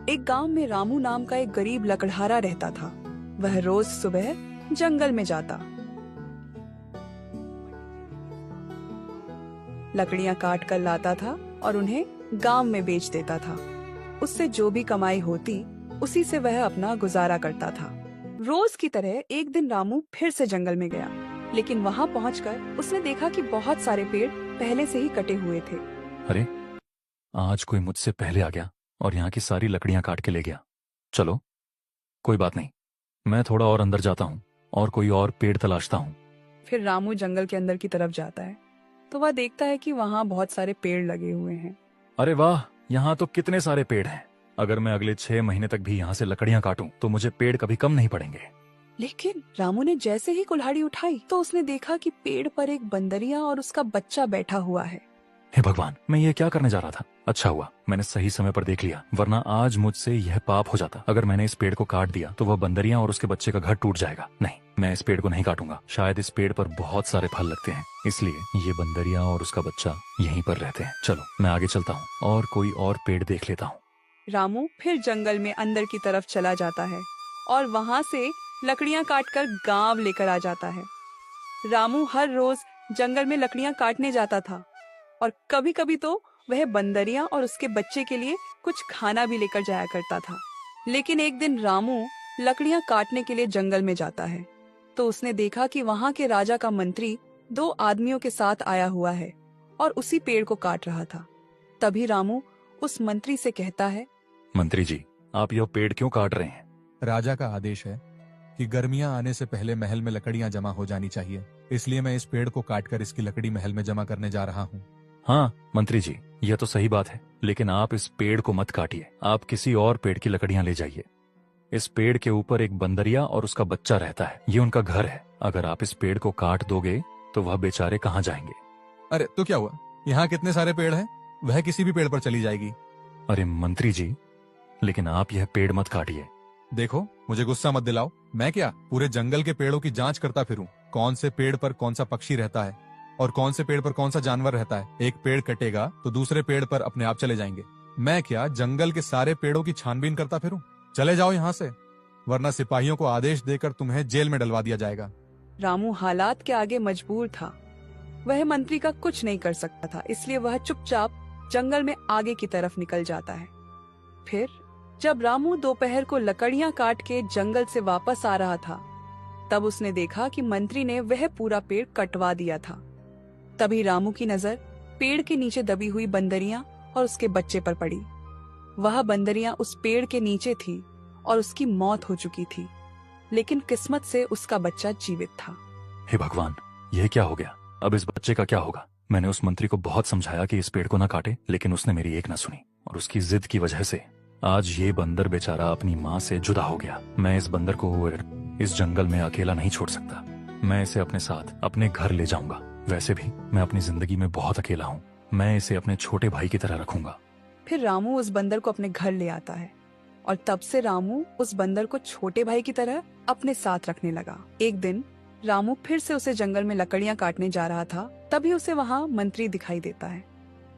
एक गांव में रामू नाम का एक गरीब लकड़हारा रहता था। वह रोज सुबह जंगल में जाता, लकड़ियां काट कर लाता था और उन्हें गांव में बेच देता था। उससे जो भी कमाई होती उसी से वह अपना गुजारा करता था। रोज की तरह एक दिन रामू फिर से जंगल में गया, लेकिन वहां पहुंचकर उसने देखा कि बहुत सारे पेड़ पहले से ही कटे हुए थे। अरे, आज कोई मुझसे पहले आ गया और यहाँ की सारी लकड़ियां काट के ले गया। चलो, कोई बात नहीं, मैं थोड़ा और अंदर जाता हूँ और कोई और पेड़ तलाशता हूँ। फिर रामू जंगल के अंदर की तरफ जाता है तो वह देखता है कि वहाँ बहुत सारे पेड़ लगे हुए हैं। अरे वाह, यहाँ तो कितने सारे पेड़ हैं। अगर मैं अगले 6 महीने तक भी यहाँ से लकड़ियां काटूं तो मुझे पेड़ कभी कम नहीं पड़ेंगे। लेकिन रामू ने जैसे ही कुल्हाड़ी उठाई तो उसने देखा कि पेड़ पर एक बंदरिया और उसका बच्चा बैठा हुआ है। हे भगवान, मैं ये क्या करने जा रहा था। अच्छा हुआ मैंने सही समय पर देख लिया, वरना आज मुझसे यह पाप हो जाता। अगर मैंने इस पेड़ को काट दिया तो वह बंदरिया और उसके बच्चे का घर टूट जाएगा। नहीं, मैं इस पेड़ को नहीं काटूंगा। शायद इस पेड़ पर बहुत सारे फल लगते हैं, इसलिए ये बंदरिया और उसका बच्चा यहीं पर रहते हैं। चलो, मैं आगे चलता हूँ और कोई और पेड़ देख लेता हूँ। रामू फिर जंगल में अंदर की तरफ चला जाता है और वहाँ से लकड़ियाँ काटकर गांव लेकर आ जाता है। रामू हर रोज जंगल में लकड़ियाँ काटने जाता था और कभी कभी तो वह बंदरिया और उसके बच्चे के लिए कुछ खाना भी लेकर जाया करता था। लेकिन एक दिन रामू लकड़ियाँ काटने के लिए जंगल में जाता है तो उसने देखा कि वहाँ के राजा का मंत्री 2 आदमियों के साथ आया हुआ है और उसी पेड़ को काट रहा था। तभी रामू उस मंत्री से कहता है, मंत्री जी, आप यह पेड़ क्यों काट रहे हैं? राजा का आदेश है कि गर्मियां आने से पहले महल में लकड़ियां जमा हो जानी चाहिए, इसलिए मैं इस पेड़ को काटकर इसकी लकड़ी महल में जमा करने जा रहा हूँ। हाँ मंत्री जी, यह तो सही बात है, लेकिन आप इस पेड़ को मत काटिए। आप किसी और पेड़ की लकड़ियां ले जाइए। इस पेड़ के ऊपर एक बंदरिया और उसका बच्चा रहता है, ये उनका घर है। अगर आप इस पेड़ को काट दोगे तो वह बेचारे कहाँ जाएंगे? अरे तो क्या हुआ, यहाँ कितने सारे पेड़ हैं, वह किसी भी पेड़ पर चली जाएगी। अरे मंत्री जी, लेकिन आप यह पेड़ मत काटिए। देखो, मुझे गुस्सा मत दिलाओ। मैं क्या पूरे जंगल के पेड़ों की जांच करता फिरूं, कौन से पेड़ पर कौन सा पक्षी रहता है और कौन से पेड़ पर कौन सा जानवर रहता है। एक पेड़ कटेगा तो दूसरे पेड़ पर अपने आप चले जाएंगे। मैं क्या जंगल के सारे पेड़ों की छानबीन करता फिरूं? चले जाओ यहाँ से, वरना सिपाहियों को आदेश देकर तुम्हें जेल में डलवा दिया जाएगा। रामू हालात के आगे मजबूर था। वह मंत्री का कुछ नहीं कर सकता था, इसलिए वह चुपचाप जंगल में आगे की तरफ निकल जाता है। फिर जब रामू दोपहर को लकड़ियां काट के जंगल से वापस आ रहा था, तब उसने देखा कि मंत्री ने वह पूरा पेड़ कटवा दिया था। तभी रामू की नजर पेड़ के नीचे दबी हुई बंदरिया और उसके बच्चे पर पड़ी। वह बंदरिया उस पेड़ के नीचे थी और उसकी मौत हो चुकी थी, लेकिन किस्मत से उसका बच्चा जीवित था। हे भगवान, यह क्या हो गया? अब इस बच्चे का क्या होगा? मैंने उस मंत्री को बहुत समझाया कि इस पेड़ को न काटे, लेकिन उसने मेरी एक न सुनी और उसकी जिद की वजह से आज ये बंदर बेचारा अपनी माँ से जुदा हो गया। मैं इस बंदर को इस जंगल में अकेला नहीं छोड़ सकता। मैं इसे अपने साथ अपने घर ले जाऊंगा। वैसे भी मैं अपनी जिंदगी में बहुत अकेला हूँ। मैं इसे अपने छोटे भाई की तरह रखूंगा। फिर रामू उस बंदर को अपने घर ले आता है और तब से रामू उस बंदर को छोटे भाई की तरह अपने साथ रखने लगा। एक दिन रामू फिर से उसे जंगल में लकड़ियां काटने जा रहा था, तभी उसे वहाँ मंत्री दिखाई देता है।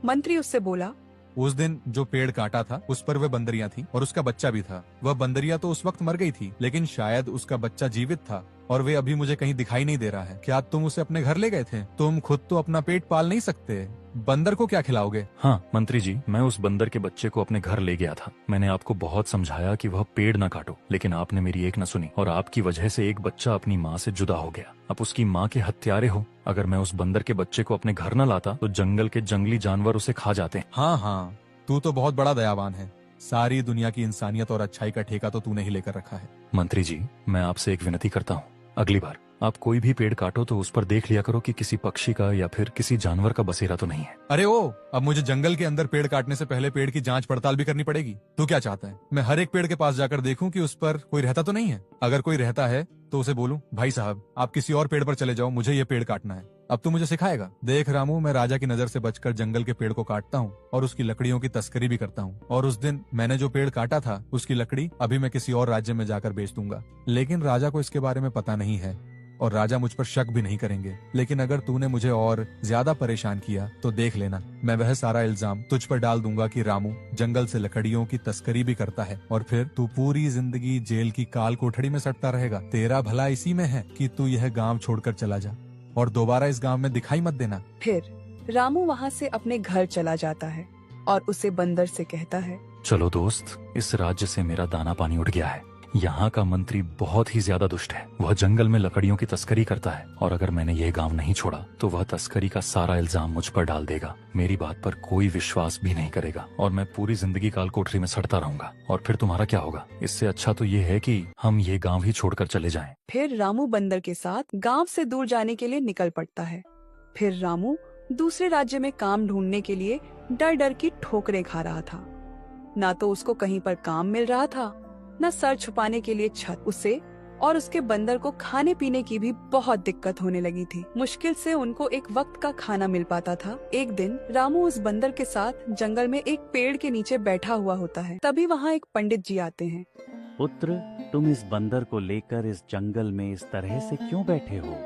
मंत्री उससे बोला, उस दिन जो पेड़ काटा था उस पर वह बंदरिया थी और उसका बच्चा भी था। वह बंदरिया तो उस वक्त मर गई थी, लेकिन शायद उसका बच्चा जीवित था और वे अभी मुझे कहीं दिखाई नहीं दे रहा है। क्या तुम उसे अपने घर ले गए थे? तुम खुद तो अपना पेट पाल नहीं सकते, बंदर को क्या खिलाओगे? हाँ मंत्री जी, मैं उस बंदर के बच्चे को अपने घर ले गया था। मैंने आपको बहुत समझाया कि वह पेड़ न काटो, लेकिन आपने मेरी एक न सुनी और आपकी वजह से एक बच्चा अपनी माँ से जुदा हो गया। आप उसकी माँ के हत्यारे हो। अगर मैं उस बंदर के बच्चे को अपने घर न लाता तो जंगल के जंगली जानवर उसे खा जाते। हाँ, तू तो बहुत बड़ा दयावान है। सारी दुनिया की इंसानियत और अच्छाई का ठेका तो तूने ही लेकर रखा है। मंत्री जी, मैं आपसे एक विनती करता हूँ, अगली बार आप कोई भी पेड़ काटो तो उस पर देख लिया करो कि किसी पक्षी का या फिर किसी जानवर का बसेरा तो नहीं है। अरे अब मुझे जंगल के अंदर पेड़ काटने से पहले पेड़ की जांच पड़ताल भी करनी पड़ेगी। तू क्या चाहता है, मैं हर एक पेड़ के पास जाकर देखूं कि उस पर कोई रहता तो नहीं है? अगर कोई रहता है तो उसे बोलूं, भाई साहब आप किसी और पेड़ पर चले जाओ, मुझे ये पेड़ काटना है। अब तू मुझे सिखाएगा? देख रामू, मैं राजा की नजर से बचकर जंगल के पेड़ को काटता हूँ और उसकी लकड़ियों की तस्करी भी करता हूँ। और उस दिन मैंने जो पेड़ काटा था उसकी लकड़ी अभी मैं किसी और राज्य में जाकर बेच दूंगा, लेकिन राजा को इसके बारे में पता नहीं है और राजा मुझ पर शक भी नहीं करेंगे। लेकिन अगर तूने मुझे और ज्यादा परेशान किया तो देख लेना, मैं वह सारा इल्जाम तुझ पर डाल दूंगा कि रामू जंगल से लकड़ियों की तस्करी भी करता है, और फिर तू पूरी जिंदगी जेल की काल कोठड़ी में सड़ता रहेगा। तेरा भला इसी में है कि तू यह गाँव छोड़कर चला जा और दोबारा इस गाँव में दिखाई मत देना। फिर रामू वहाँ से अपने घर चला जाता है और उसे बंदर से कहता है, चलो दोस्त, इस राज्य से मेरा दाना पानी उठ गया है। यहाँ का मंत्री बहुत ही ज्यादा दुष्ट है। वह जंगल में लकड़ियों की तस्करी करता है, और अगर मैंने यह गांव नहीं छोड़ा तो वह तस्करी का सारा इल्जाम मुझ पर डाल देगा। मेरी बात पर कोई विश्वास भी नहीं करेगा और मैं पूरी जिंदगी काल कोठरी में सड़ता रहूंगा। और फिर तुम्हारा क्या होगा? इससे अच्छा तो ये है कि हम ये गाँव ही छोड़कर चले जाएं। फिर रामू बंदर के साथ गांव से दूर जाने के लिए निकल पड़ता है। फिर रामू दूसरे राज्य में काम ढूंढने के लिए डर डर की ठोकरें खा रहा था। ना तो उसको कहीं पर काम मिल रहा था, न सर छुपाने के लिए छत। उसे और उसके बंदर को खाने पीने की भी बहुत दिक्कत होने लगी थी। मुश्किल से उनको एक वक्त का खाना मिल पाता था। एक दिन रामू उस बंदर के साथ जंगल में एक पेड़ के नीचे बैठा हुआ होता है। तभी वहाँ एक पंडित जी आते हैं। पुत्र, तुम इस बंदर को लेकर इस जंगल में इस तरह से क्यों बैठे हो?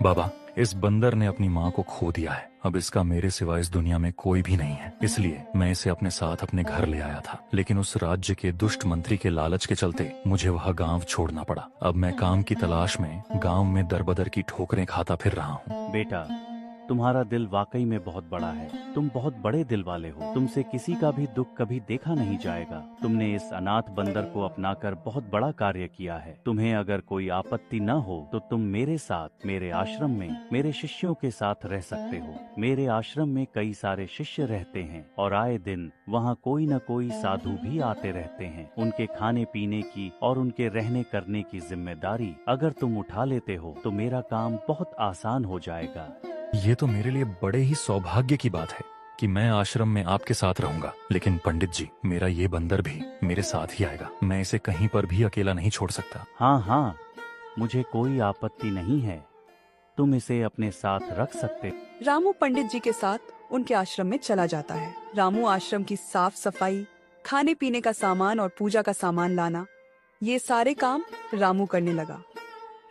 बाबा, इस बंदर ने अपनी माँ को खो दिया है। अब इसका मेरे सिवा इस दुनिया में कोई भी नहीं है, इसलिए मैं इसे अपने साथ अपने घर ले आया था। लेकिन उस राज्य के दुष्ट मंत्री के लालच के चलते मुझे वह गांव छोड़ना पड़ा। अब मैं काम की तलाश में गांव में दरबदर की ठोकरें खाता फिर रहा हूँ। बेटा, तुम्हारा दिल वाकई में बहुत बड़ा है। तुम बहुत बड़े दिल वाले हो। तुमसे किसी का भी दुख कभी देखा नहीं जाएगा। तुमने इस अनाथ बंदर को अपनाकर बहुत बड़ा कार्य किया है। तुम्हें अगर कोई आपत्ति न हो तो तुम मेरे साथ मेरे आश्रम में मेरे शिष्यों के साथ रह सकते हो। मेरे आश्रम में कई सारे शिष्य रहते हैं और आए दिन वहाँ कोई न कोई साधु भी आते रहते हैं। उनके खाने पीने की और उनके रहने करने की जिम्मेदारी अगर तुम उठा लेते हो तो मेरा काम बहुत आसान हो जाएगा। ये तो मेरे लिए बड़े ही सौभाग्य की बात है कि मैं आश्रम में आपके साथ रहूंगा। लेकिन पंडित जी, मेरा ये बंदर भी मेरे साथ ही आएगा। मैं इसे कहीं पर भी अकेला नहीं छोड़ सकता। हाँ हाँ, मुझे कोई आपत्ति नहीं है। तुम इसे अपने साथ रख सकते। रामू पंडित जी के साथ उनके आश्रम में चला जाता है। रामू आश्रम की साफ सफाई, खाने पीने का सामान और पूजा का सामान लाना, ये सारे काम रामू करने लगा।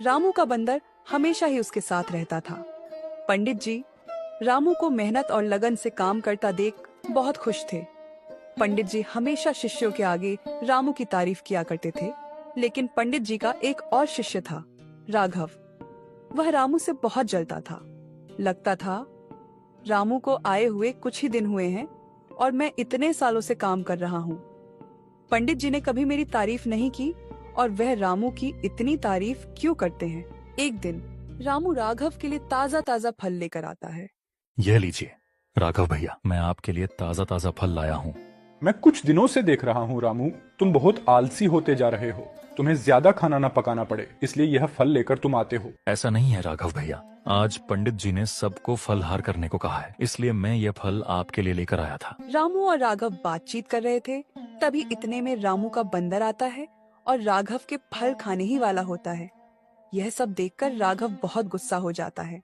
रामू का बंदर हमेशा ही उसके साथ रहता था। पंडित जी रामू को मेहनत और लगन से काम करता देख बहुत खुश थे। पंडित जी हमेशा शिष्यों के आगे रामू की तारीफ किया करते थे। लेकिन पंडित जी का एक और शिष्य था, राघव। वह रामू से बहुत जलता था। लगता था रामू को आए हुए कुछ ही दिन हुए हैं और मैं इतने सालों से काम कर रहा हूँ। पंडित जी ने कभी मेरी तारीफ नहीं की और वह रामू की इतनी तारीफ क्यों करते हैं। एक दिन रामू राघव के लिए ताजा ताजा फल लेकर आता है। यह लीजिए राघव भैया, मैं आपके लिए ताजा ताजा फल लाया हूँ। मैं कुछ दिनों से देख रहा हूँ रामू, तुम बहुत आलसी होते जा रहे हो। तुम्हें ज्यादा खाना न पकाना पड़े, इसलिए यह फल लेकर तुम आते हो। ऐसा नहीं है राघव भैया, आज पंडित जी ने सबको फलहार करने को कहा है, इसलिए मैं यह फल आपके लिए लेकर आया था। रामू और राघव बातचीत कर रहे थे, तभी इतने में रामू का बंदर आता है और राघव के फल खाने ही वाला होता है। यह सब देखकर राघव बहुत गुस्सा हो जाता है।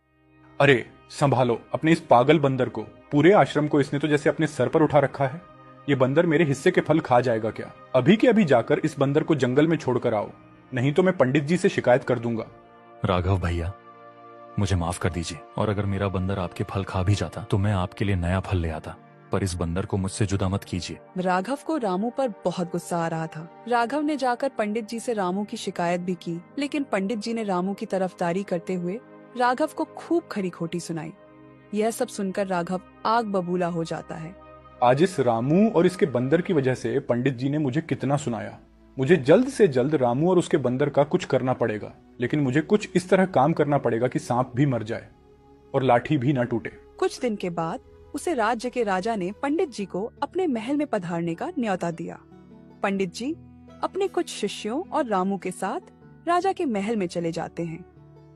अरे संभालो अपने इस पागल बंदर को। पूरे आश्रम को इसने तो जैसे अपने सर पर उठा रखा है। ये बंदर मेरे हिस्से के फल खा जाएगा क्या? अभी के अभी जाकर इस बंदर को जंगल में छोड़कर आओ, नहीं तो मैं पंडित जी से शिकायत कर दूंगा। राघव भैया, मुझे माफ कर दीजिए, और अगर मेरा बंदर आपके फल खा भी जाता तो मैं आपके लिए नया फल ले आता, पर इस बंदर को मुझसे जुदा मत कीजिए। राघव को रामू पर बहुत गुस्सा आ रहा था। राघव ने जाकर पंडित जी से रामू की शिकायत भी की, लेकिन पंडित जी ने रामू की तरफदारी करते हुए राघव को खूब खरी खोटी सुनाई। यह सब सुनकर राघव आग बबूला हो जाता है। आज इस रामू और इसके बंदर की वजह से पंडित जी ने मुझे कितना सुनाया। मुझे जल्द से जल्द रामू और उसके बंदर का कुछ करना पड़ेगा, लेकिन मुझे कुछ इस तरह काम करना पड़ेगा कि सांप भी मर जाए और लाठी भी न टूटे। कुछ दिन के बाद उसे राज्य के राजा ने पंडित जी को अपने महल में पधारने का न्योता दिया। पंडित जी अपने कुछ शिष्यों और रामू के साथ राजा के महल में चले जाते हैं।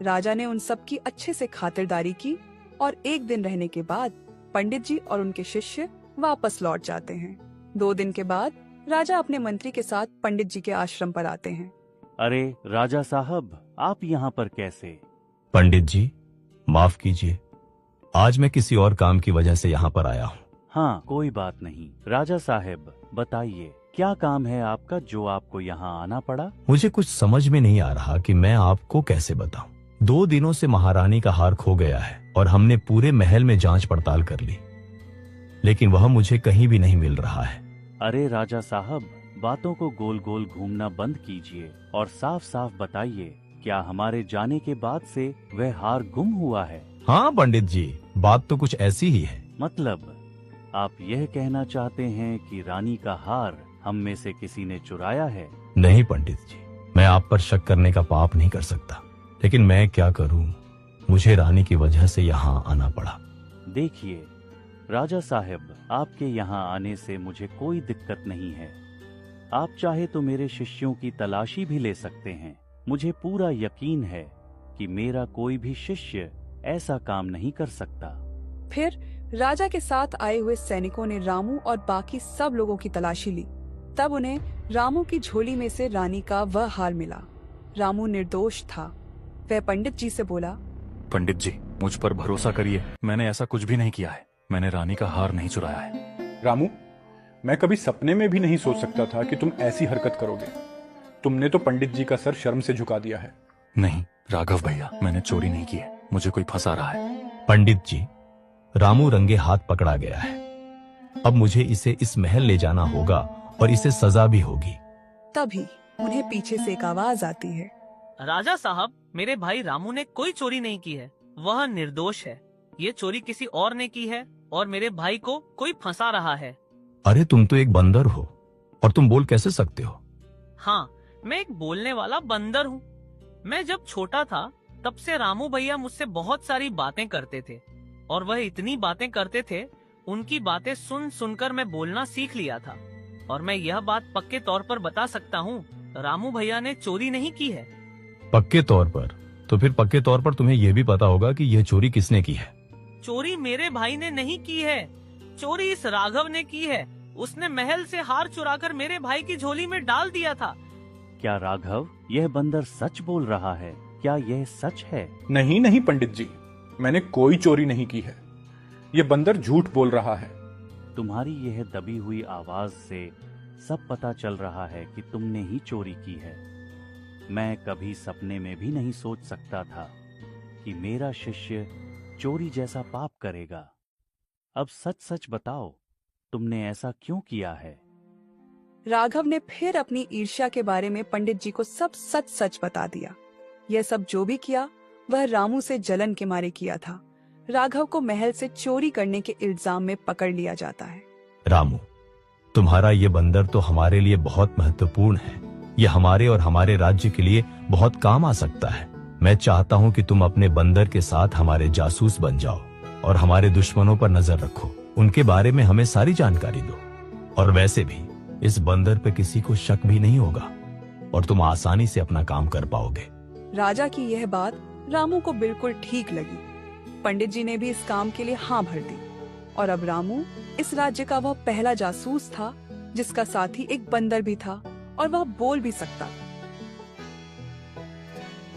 राजा ने उन सब की अच्छे से खातिरदारी की और एक दिन रहने के बाद पंडित जी और उनके शिष्य वापस लौट जाते हैं। 2 दिन के बाद राजा अपने मंत्री के साथ पंडित जी के आश्रम पर आते हैं। अरे राजा साहब, आप यहाँ पर कैसे? पंडित जी माफ कीजिए, आज मैं किसी और काम की वजह से यहाँ पर आया हूँ। हाँ, कोई बात नहीं। राजा साहब बताइए, क्या काम है आपका जो आपको यहाँ आना पड़ा? मुझे कुछ समझ में नहीं आ रहा कि मैं आपको कैसे बताऊं। 2 दिनों से महारानी का हार खो गया है और हमने पूरे महल में जांच पड़ताल कर ली, लेकिन वह मुझे कहीं भी नहीं मिल रहा है। अरे राजा साहब, बातों को गोल गोल घूमना बंद कीजिए और साफ साफ बताइए, क्या हमारे जाने के बाद से वह हार गुम हुआ है? हाँ पंडित जी, बात तो कुछ ऐसी ही है। मतलब आप यह कहना चाहते हैं कि रानी का हार हम में से किसी ने चुराया है? नहीं पंडित जी, मैं आप पर शक करने का पाप नहीं कर सकता, लेकिन मैं क्या करूं, मुझे रानी की वजह से यहाँ आना पड़ा। देखिए राजा साहब, आपके यहाँ आने से मुझे कोई दिक्कत नहीं है। आप चाहे तो मेरे शिष्यों की तलाशी भी ले सकते हैं। मुझे पूरा यकीन है कि मेरा कोई भी शिष्य ऐसा काम नहीं कर सकता। फिर राजा के साथ आए हुए सैनिकों ने रामू और बाकी सब लोगों की तलाशी ली। तब उन्हें रामू की झोली में से रानी का वह हार मिला। रामू निर्दोष था। वह पंडित जी से बोला, पंडित जी, मुझ पर भरोसा करिए, मैंने ऐसा कुछ भी नहीं किया है। मैंने रानी का हार नहीं चुराया है। रामू, मैं कभी सपने में भी नहीं सोच सकता था कि तुम ऐसी हरकत करोगे। तुमने तो पंडित जी का सर शर्म से झुका दिया है। नहीं राघव भैया, मैंने चोरी नहीं की है, मुझे कोई फंसा रहा है। पंडित जी, रामू रंगे हाथ पकड़ा गया है। अब मुझे इसे इस महल ले जाना होगा और इसे सजा भी होगी। तभी उन्हें पीछे से एक आवाज आती है, राजा साहब, मेरे भाई रामू ने कोई चोरी नहीं की है, वह निर्दोष है। ये चोरी किसी और ने की है और मेरे भाई को कोई फंसा रहा है। अरे तुम तो एक बंदर हो और तुम बोल कैसे सकते हो? हाँ, मैं एक बोलने वाला बंदर हूँ। मैं जब छोटा था तब से रामू भैया मुझसे बहुत सारी बातें करते थे और वह इतनी बातें करते थे, उनकी बातें सुन सुनकर मैं बोलना सीख लिया था। और मैं यह बात पक्के तौर पर बता सकता हूँ, रामू भैया ने चोरी नहीं की है। पक्के तौर पर? तो फिर पक्के तौर पर तुम्हें यह भी पता होगा कि यह चोरी किसने की है? चोरी मेरे भाई ने नहीं की है, चोरी इस राघव ने की है। उसने महल से हार चुराकर मेरे भाई की झोली में डाल दिया था। क्या राघव, यह बंदर सच बोल रहा है? क्या यह सच है? नहीं नहीं पंडित जी, मैंने कोई चोरी नहीं की है। ये बंदर झूठ बोल रहा है। तुम्हारी यह दबी हुई आवाज से सब पता चल रहा है कि तुमने ही चोरी की है। मैं कभी सपने में भी नहीं सोच सकता था कि मेरा शिष्य चोरी जैसा पाप करेगा। अब सच सच बताओ, तुमने ऐसा क्यों किया है? राघव ने फिर अपनी ईर्ष्या के बारे में पंडित जी को सब सच सच बता दिया। यह सब जो भी किया वह रामू से जलन के मारे किया था। राघव को महल से चोरी करने के इल्जाम में पकड़ लिया जाता है। रामू, तुम्हारा ये बंदर तो हमारे लिए बहुत महत्वपूर्ण है। ये हमारे और हमारे राज्य के लिए बहुत काम आ सकता है। मैं चाहता हूँ कि तुम अपने बंदर के साथ हमारे जासूस बन जाओ और हमारे दुश्मनों पर नजर रखो, उनके बारे में हमें सारी जानकारी दो। और वैसे भी इस बंदर पे किसी को शक भी नहीं होगा और तुम आसानी से अपना काम कर पाओगे। राजा की यह बात रामू को बिल्कुल ठीक लगी। पंडित जी ने भी इस काम के लिए हाँ भर दी और अब रामू इस राज्य का वह पहला जासूस था जिसका साथी एक बंदर भी था और वह बोल भी सकता।